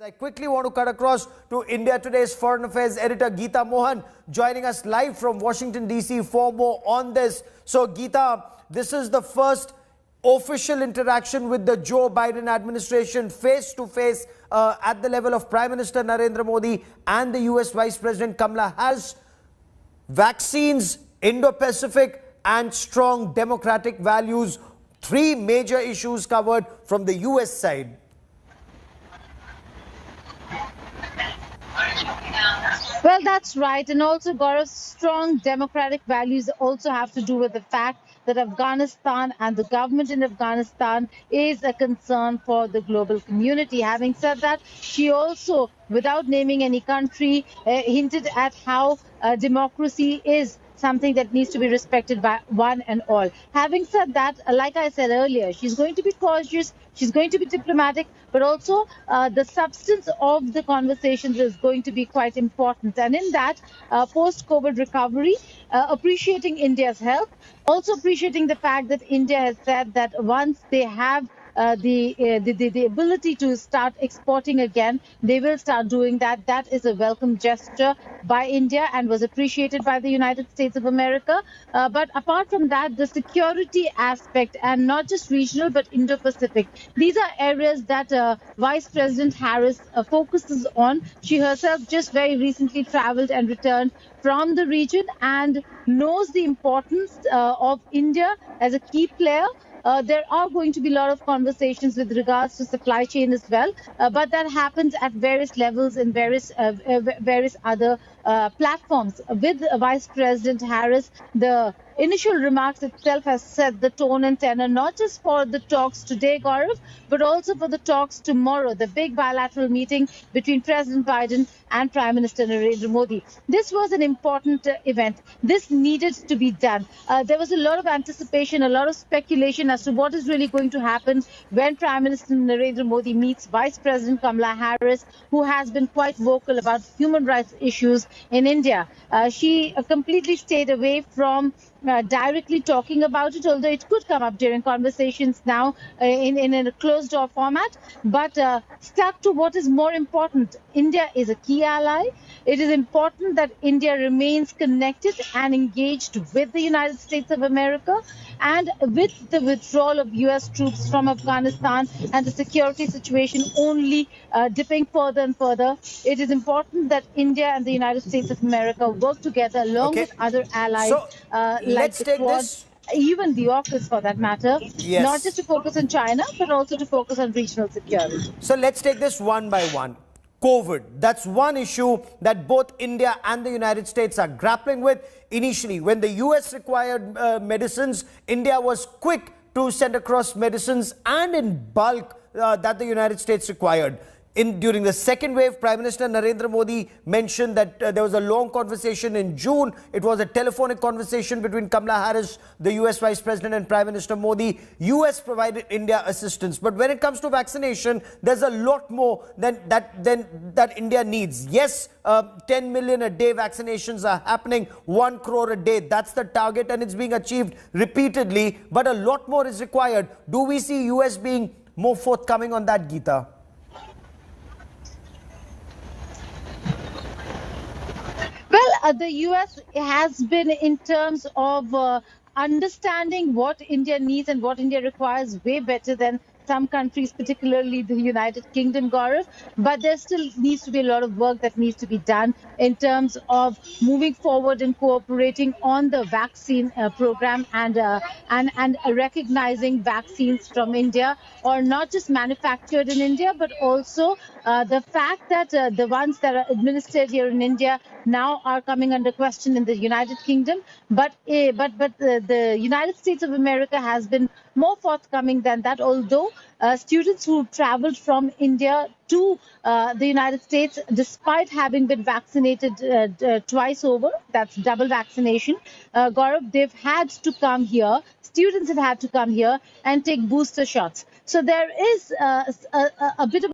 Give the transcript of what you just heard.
I quickly want to cut across to India Today's Foreign Affairs editor Geeta Mohan joining us live from Washington DC for more on this. So Geeta, this is the first official interaction with the Joe Biden administration face to face at the level of Prime Minister Narendra Modi and the US Vice President Kamala Harris. Vaccines, Indo-Pacific and strong democratic values. Three major issues covered from the US side. Well, that's right. And also, Gaurav's strong democratic values also have to do with the fact that Afghanistan and the government in Afghanistan is a concern for the global community. Having said that, she also, without naming any country, hinted at how democracy is something that needs to be respected by one and all. Having said that, like I said earlier, she's going to be cautious, she's going to be diplomatic, but also the substance of the conversations is going to be quite important. And in that, post-COVID recovery, appreciating India's help, also appreciating the fact that India has said that once they have the ability to start exporting again, they will start doing that. That is a welcome gesture by India and was appreciated by the United States of America. But apart from that, the security aspect, and not just regional but Indo-Pacific, these are areas that Vice President Harris focuses on. She herself just very recently traveled and returned from the region and knows the importance of India as a key player. There are going to be a lot of conversations with regards to supply chain as well, but that happens at various levels in various other platforms. With Vice President Harris, the initial remarks itself has set the tone and tenor, not just for the talks today, Gaurav, but also for the talks tomorrow, the big bilateral meeting between President Biden and Prime Minister Narendra Modi. This was an important event. This needed to be done. There was a lot of anticipation, a lot of speculation as to what is really going to happen when Prime Minister Narendra Modi meets Vice President Kamala Harris, who has been quite vocal about human rights issues in India. She completely stayed away from directly talking about it, although it could come up during conversations now in a closed-door format, but stuck to what is more important. India is a key ally. It is important that India remains connected and engaged with the United States of America, and with the withdrawal of US troops from Afghanistan and the security situation only dipping further and further, it is important that India and the United States of America work together along with other allies like the Quad, even the AUKUS for that matter, not just to focus on China, but also to focus on regional security. So let's take this one by one. COVID, that's one issue that both India and the United States are grappling with. Initially, when the US required medicines, India was quick to send across medicines and in bulk that the United States required. During the second wave, Prime Minister Narendra Modi mentioned that there was a long conversation in June. It was a telephonic conversation between Kamala Harris, the US Vice President, and Prime Minister Modi. US provided India assistance. But when it comes to vaccination, there's a lot more than that India needs. Yes, 10 million a day vaccinations are happening, 1 crore a day. That's the target and it's being achieved repeatedly. But a lot more is required. Do we see US being more forthcoming on that, Geeta? Well, the US has been, in terms of understanding what India needs and what India requires, way better than some countries, particularly the United Kingdom, Gaurav. But there still needs to be a lot of work that needs to be done in terms of moving forward and cooperating on the vaccine program and recognizing vaccines from India, or not just manufactured in India, but also the fact that the ones that are administered here in India now are coming under question in the United Kingdom. But the United States of America has been more forthcoming than that, although students who traveled from India to the United States, despite having been vaccinated twice over, that's double vaccination, Gaurav, they've had to come here. Students have had to come here and take booster shots. So there is a bit of